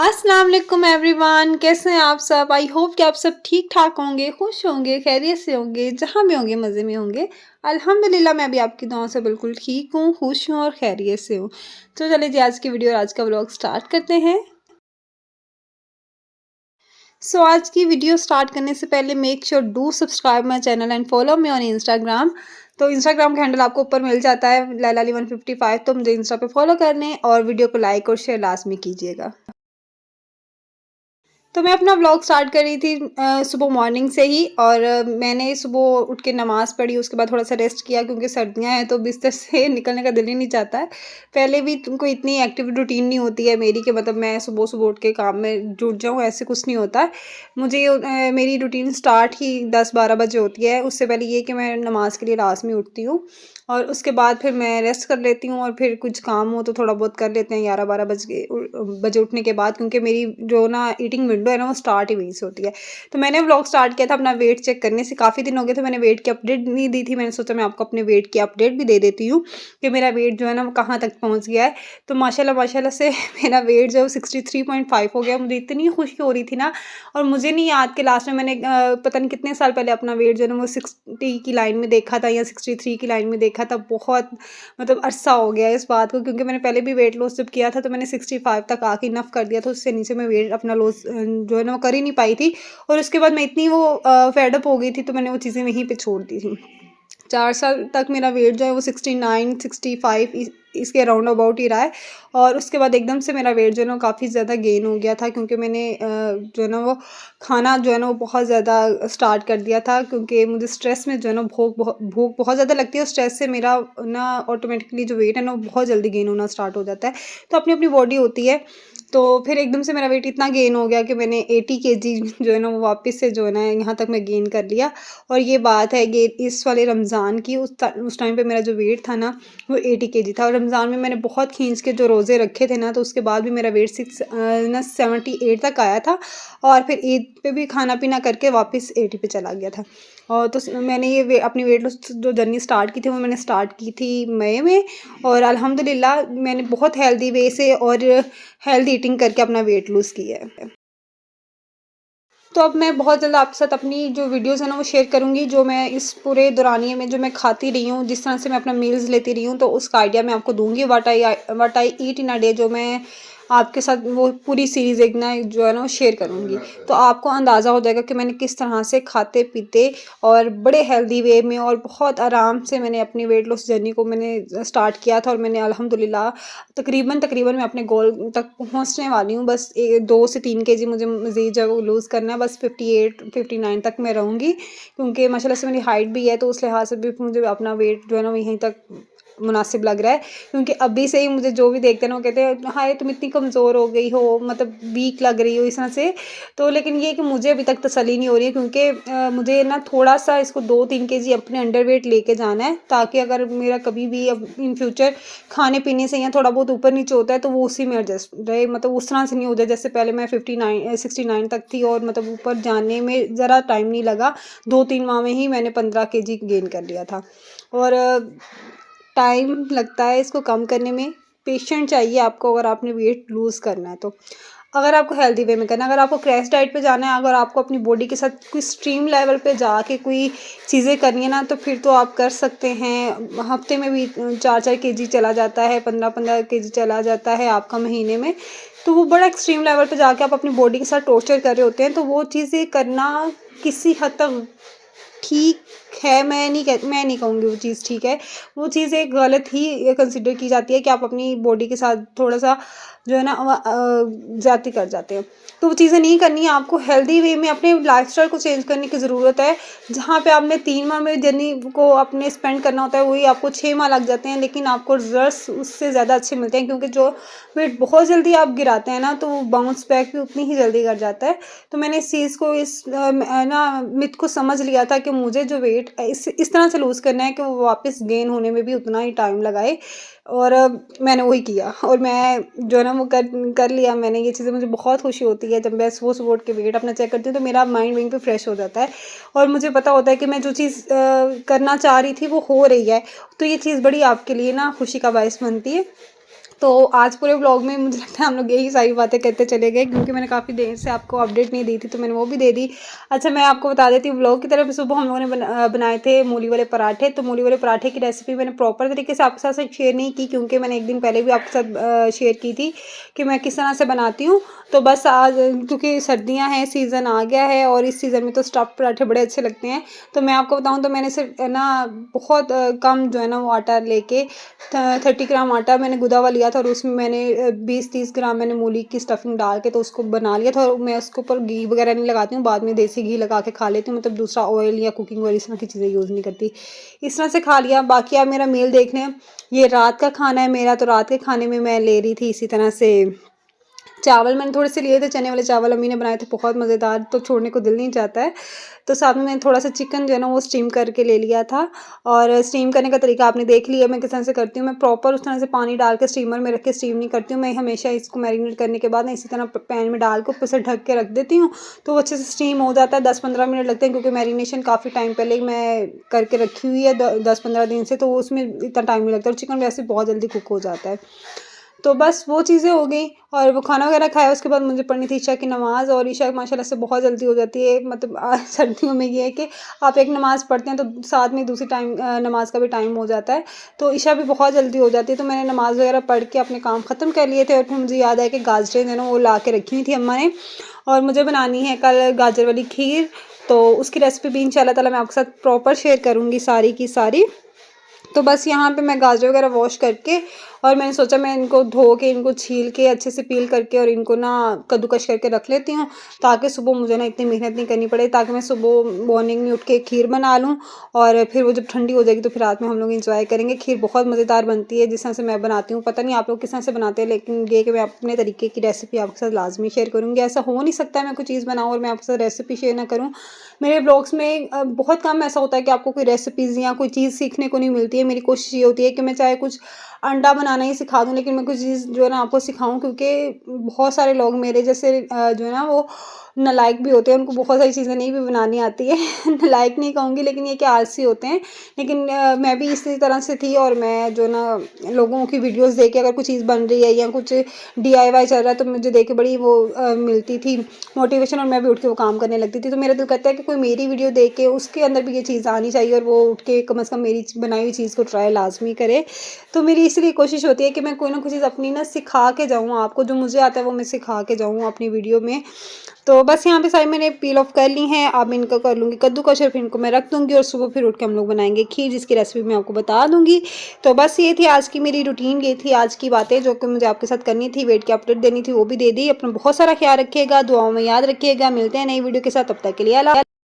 अस्सलाम वालेकुम एवरीवन, कैसे हैं आप सब। आई होप कि आप सब ठीक ठाक होंगे, खुश होंगे, खैरियत से होंगे, जहाँ भी होंगे मज़े में होंगे। अल्हम्दुलिल्लाह मैं भी आपकी दुआओं से बिल्कुल ठीक हूँ, खुश हूँ और खैरियत से हूँ। तो चलिए जी आज की वीडियो और आज का व्लॉग स्टार्ट करते हैं। आज की वीडियो स्टार्ट करने से पहले make sure do subscribe my channel and follow me on Instagram. तो इंस्टाग्राम का हैंडल आपको ऊपर मिल जाता है लैलाली 155। तो मुझे इंस्टा पे फॉलो करने और वीडियो को लाइक और शेयर लाजमी कीजिएगा। तो मैं अपना व्लॉग स्टार्ट कर रही थी सुबह मॉर्निंग से ही। और मैंने सुबह उठ के नमाज़ पढ़ी, उसके बाद थोड़ा सा रेस्ट किया क्योंकि सर्दियां हैं तो बिस्तर से निकलने का दिल ही नहीं चाहता है। पहले भी तुमको इतनी एक्टिव रूटीन नहीं होती है मेरी कि मतलब मैं सुबह सुबह उठ के काम में जुट जाऊँ, ऐसे कुछ नहीं होता है। मुझे मेरी रूटीन स्टार्ट ही 10-12 बजे होती है। उससे पहले ये कि मैं नमाज़ के लिए लाजमी उठती हूँ और उसके बाद फिर मैं रेस्ट कर लेती हूँ और फिर कुछ काम हो तो थोड़ा बहुत कर लेते हैं 11-12 बजे उठने के बाद, क्योंकि मेरी जो ना ईटिंग विंडो है ना वो स्टार्ट ही वहीं से होती है। तो मैंने व्लॉग स्टार्ट किया था अपना वेट चेक करने से, काफ़ी दिन हो गए थे मैंने वेट की अपडेट नहीं दी थी। मैंने सोचा मैं आपको अपने वेट की अपडेट भी दे देती हूँ कि मेरा वेट जो है ना वो कहाँ तक पहुँच गया है। तो माशाल्लाह माशाल्लाह से मेरा वेट जो है वो 63.5 हो गया। मुझे इतनी खुशी हो रही थी ना। और मुझे नहीं याद कि लास्ट में मैंने पता नहीं कितने साल पहले अपना वेट जो है ना वो 60 की लाइन में देखा था या 63 की लाइन में देखा था। बहुत मतलब अरसा हो गया इस बात को, क्योंकि मैंने पहले भी वेट लॉस जब किया था तो मैंने 65 तक आके इनफ कर दिया था। उससे नीचे मैं वेट अपना लॉस जो है ना वो कर ही नहीं पाई थी। और उसके बाद मैं इतनी वो फेड अप हो गई थी तो मैंने वो चीज़ें वहीं पे छोड़ दी थी। 4 साल तक मेरा वेट जो है वो 69-65 इसके अराउंड अबाउट ही रहा है। और उसके बाद एकदम से मेरा वेट जो है ना काफ़ी ज़्यादा गेन हो गया था, क्योंकि मैंने जो है ना वो खाना जो है ना वो बहुत ज़्यादा स्टार्ट कर दिया था। क्योंकि मुझे स्ट्रेस में जो है ना भूख बहुत ज़्यादा लगती है और स्ट्रेस से मेरा ना ऑटोमेटिकली जो वेट है ना वो बहुत जल्दी गेन होना स्टार्ट हो जाता है। तो अपनी अपनी बॉडी होती है। तो फिर एकदम से मेरा वेट इतना गेन हो गया कि मैंने 80 केजी जो है ना वो वापस से जो है ना यहाँ तक मैं गेन कर लिया। और ये बात है कि इस वाले रमज़ान की, उस टाइम पे मेरा जो वेट था ना वो 80 केजी था। और रमज़ान में मैंने बहुत खींच के जो रोज़े रखे थे ना, तो उसके बाद भी मेरा वेट 78 तक आया था। और फिर ईद पे भी खाना पीना करके वापस 80 पे चला गया था। और तो मैंने ये अपनी वेट लॉस जो जर्नी स्टार्ट की थी वो मैंने स्टार्ट की थी मई में। और अल्हम्दुलिल्लाह मैंने बहुत हेल्दी वे से और हेल्दी ईटिंग करके अपना वेट लूज़ किया है। तो अब मैं बहुत जल्द आपके साथ अपनी जो वीडियोज़ है ना वो शेयर करूँगी, जो मैं इस पूरे दौरानिए में जो मैं खाती रही हूँ, जिस तरह से मैं अपना मील्स लेती रही हूँ, तो उसका आइडिया मैं आपको दूँगी। What I eat in a day, जो मैं आपके साथ वो पूरी सीरीज़ एक ना जो है ना वो शेयर करूँगी। तो आपको अंदाज़ा हो जाएगा कि मैंने किस तरह से खाते-पीते और बड़े हेल्दी वे में और बहुत आराम से मैंने अपनी वेट लॉस जर्नी को मैंने स्टार्ट किया था। और मैंने अल्हम्दुलिल्लाह तकरीबन मैं अपने गोल तक पहुँचने वाली हूँ। बस 2 से 3 केजी मुझे मज़ीद जो है वो लूज़ करना है। बस 58-59 तक मैं रहूँगी, क्योंकि माशाल्लाह से मेरी हाइट भी है, तो उस लिहाज से भी मुझे अपना वेट जो है ना वहीं तक मुनासिब लग रहा है। क्योंकि अभी से ही मुझे जो भी देखते हैं ना वो कहते हैं हाय तुम इतनी कमज़ोर हो गई हो, मतलब वीक लग रही हो इस तरह से। तो लेकिन ये कि मुझे अभी तक तसल्ली नहीं हो रही है, क्योंकि मुझे ना थोड़ा-सा इसको 2-3 केजी अपने अंडर वेट लेके जाना है, ताकि अगर मेरा कभी भी अब इन फ्यूचर खाने-पीने से या थोड़ा बहुत ऊपर-नीचे होता है तो वो उसी में एडजस्ट रहे, मतलब उस तरह से नहीं हो जाए। जैसे पहले मैं 69 तक थी और मतलब ऊपर जाने में ज़रा टाइम नहीं लगा, 2-3 माह में ही मैंने 15 केजी गेन कर लिया था। और टाइम लगता है इसको कम करने में, पेशेंट चाहिए आपको अगर आपने वेट लूज़ करना है तो। अगर आपको हेल्दी वे में करना है, अगर आपको क्रैश डाइट पे जाना है, अगर आपको अपनी बॉडी के साथ कोई स्ट्रीम लेवल पे जाके कोई चीज़ें करनी है ना, तो फिर तो आप कर सकते हैं। हफ्ते में भी 4-4 केजी चला जाता है, 15-15 केजी चला जाता है आपका महीने में। तो वो बड़ा एक्सट्रीम लेवल पे जाके आप अपनी बॉडी के साथ टॉर्चर कर रहे होते हैं, तो वो चीज़ें करना किसी हद तक ठीक है। मैं नहीं कहूँगी वो चीज़ ठीक है। वो चीज़ एक गलत ही कंसिडर की जाती है कि आप अपनी बॉडी के साथ थोड़ा-सा जो है ना ज़्यादती कर जाते हैं। तो वो चीज़ें नहीं करनी है, आपको हेल्दी वे में अपने लाइफ़स्टाइल को चेंज करने की ज़रूरत है। जहाँ पे आपने 3 माह में जर्नी को अपने स्पेंड करना होता है, वही आपको 6 माह लग जाते हैं, लेकिन आपको रिज़ल्ट्स उससे ज़्यादा अच्छे मिलते हैं, क्योंकि जो वेट बहुत जल्दी आप गिराते हैं ना, तो वो बाउंस बैक भी उतनी ही जल्दी कर जाता है। तो मैंने इस चीज़ को ना मिथ को समझ लिया था कि मुझे जो वेट इस तरह से लूज़ करना है कि वो वापस गेन होने में भी उतना ही टाइम लगाए। और मैंने वही किया और मैं जो है ना वो कर लिया मैंने ये चीज़ें। मुझे बहुत खुशी होती है जब मैं सुबह-सुबह उठ के वेट अपना चेक करती हूँ, तो मेरा माइंड वहीं पे फ्रेश हो जाता है और मुझे पता होता है कि मैं जो चीज़ करना चाह रही थी वो हो रही है। तो ये चीज़ बड़ी आपके लिए ना खुशी का बायस बनती है। तो आज पूरे व्लॉग में मुझे लगता है हम लोग यही सारी बातें करते चले गए, क्योंकि मैंने काफ़ी देर से आपको अपडेट नहीं दी थी, तो मैंने वो भी दे दी। अच्छा, मैं आपको बता देती हूँ व्लॉग की तरफ। सुबह हम लोगों ने बनाए थे मूली वाले पराठे। तो मूली वाले पराठे की रेसिपी मैंने प्रॉपर तरीके से आपके साथ शेयर नहीं की, क्योंकि मैंने एक दिन पहले भी आपके साथ शेयर की थी कि मैं किस तरह से बनाती हूँ। तो बस आज क्योंकि सर्दियाँ हैं, सीज़न आ गया है और इस सीज़न में तो स्टफ़्ड पराठे बड़े अच्छे लगते हैं। तो मैं आपको बताऊँ तो मैंने सिर्फ ना बहुत कम जो है ना वो आटा लेके 30 ग्राम आटा मैंने गुदा हुआ लिया था, और उसमें मैंने 20-30 ग्राम मैंने मूली की स्टफिंग डाल के तो उसको बना लिया था। और मैं उसके ऊपर घी वगैरह नहीं लगाती हूँ, बाद में देसी घी लगा के खा लेती हूँ, मतलब दूसरा ऑयल या कुकिंग ऑयल इस तरह की चीज़ें यूज़ नहीं करती। इस तरह से खा लिया। बाकी आप मेरा मील देख लें, ये रात का खाना है मेरा। तो रात के खाने में मैं ले रही थी इसी तरह से चावल मैंने थोड़े से लिए थे, चने वाले चावल अम्मी ने बनाए थे, बहुत मज़ेदार, तो छोड़ने को दिल नहीं चाहता है। तो साथ में मैंने थोड़ा-सा चिकन जो है ना वो स्टीम करके ले लिया था, और स्टीम करने का तरीका आपने देख लिया मैं किस तरह से करती हूँ। मैं प्रॉपर उस तरह से पानी डाल के स्टीमर में रख के स्टीम नहीं करती हूँ। मैं हमेशा इसको मैरिनेट करने के बाद ना इसी तरह पैन में डाल के ऊपर से ढक के रख देती हूँ, तो वो अच्छे से स्टीम हो जाता है। 10-15 मिनट लगते हैं, क्योंकि मैरिनेशन काफ़ी टाइम पहले ही मैं करके रखी हुई है 10-15 दिन से, तो उसमें इतना टाइम नहीं लगता, और चिकन वैसे बहुत जल्दी कुक हो जाता है। तो बस वो चीज़ें हो गई, और वो खाना वगैरह खाया। उसके बाद मुझे पढ़नी थी ईशा की नमाज़, और ईशा माशाल्लाह से बहुत जल्दी हो जाती है। मतलब सर्दियों में ये है कि आप एक नमाज़ पढ़ते हैं तो साथ में दूसरी नमाज़ का भी टाइम हो जाता है, तो ईशा भी बहुत जल्दी हो जाती है। तो मैंने नमाज़ वगैरह पढ़ के अपने काम ख़त्म कर लिए थे, और फिर मुझे याद आया कि गाजरें जो है ना वो ला के रखी हुई थी अम्मा ने, और मुझे बनानी है कल गाजर वाली खीर। तो उसकी रेसिपी भी इंशाल्लाह ताला मैं आपके साथ प्रॉपर शेयर करूँगी सारी की सारी। तो बस यहाँ पे मैं गाजर वगैरह वॉश करके, और मैंने सोचा मैं इनको धो के, इनको छील के अच्छे से पील करके, और इनको ना कद्दूकश करके रख लेती हूँ, ताकि सुबह मुझे ना इतनी मेहनत नहीं करनी पड़े, ताकि मैं सुबह मॉर्निंग में उठ के खीर बना लूँ, और फिर वो जब ठंडी हो जाएगी तो फिर रात में हम लोग इंजॉय करेंगे। खीर बहुत मज़ेदार बनती है जिस तरह से मैं बनाती हूँ, पता नहीं आप लोग किस तरह से बनाते हैं, लेकिन ये कि मैं अपने तरीके की रेसिपी आपके साथ लाजमी शेयर करूँगी। ऐसा हो नहीं सकता मैं कोई चीज़ बनाऊँ और मैं आपके साथ रेसिपी शेयर ना करूँ। मेरे ब्लॉग्स में बहुत कम ऐसा होता है कि आपको कोई रेसिपीज़ या कोई चीज़ सीखने को नहीं मिलती है। मेरी कोशिश ये होती है कि मैं चाहे कुछ अंडा बनाना ही सिखा दूँ, लेकिन मैं कुछ चीज़ जो है ना आपको सिखाऊँ, क्योंकि बहुत सारे लोग मेरे जैसे जो है ना वो नालायक भी होते हैं, उनको बहुत सारी चीज़ें नहीं भी बनानी आती है। नालायक नहीं कहूँगी, लेकिन ये कि आलसी होते हैं। लेकिन मैं भी इसी तरह से थी, और मैं जो ना लोगों की वीडियोज़ देख के अगर कुछ चीज़ बन रही है या कुछ डीआईवाई चल रहा है, तो मुझे देख के बड़ी वो मिलती थी मोटिवेशन, और मैं भी उठ के वो काम करने लगती थी। तो मेरा दिल करता है कि कोई मेरी वीडियो देख के उसके अंदर भी ये चीज़ आनी चाहिए, और वो उठ के कम से कम मेरी बनाई हुई चीज़ को ट्राई लाज़मी करे। तो मेरी इसलिए कोशिश होती है कि मैं कोई ना कोई चीज़ अपनी ना सिखा के जाऊँ आपको, जो मुझे आता है वो मैं सिखा के जाऊँ अपनी वीडियो में। तो बस यहाँ पे सारी मैंने पील ऑफ कर ली हैं। अब इनको कर लूँगी कद्दूकस, और फिर इनको मैं रख दूँगी, और सुबह फिर उठ के हम लोग बनाएँगे खीर, जिसकी रेसिपी मैं आपको बता दूँगी। तो बस ये थी आज की मेरी रूटीन, ये थी आज की बातें जो कि मुझे आपके साथ करनी थी, वेट की अपडेट देनी थी, वो भी दे दी। अपना बहुत सारा ख्याल रखिएगा, दुआओं में याद रखिएगा। मिलते हैं नई वीडियो के साथ, तब तक के लिए अल्लाह।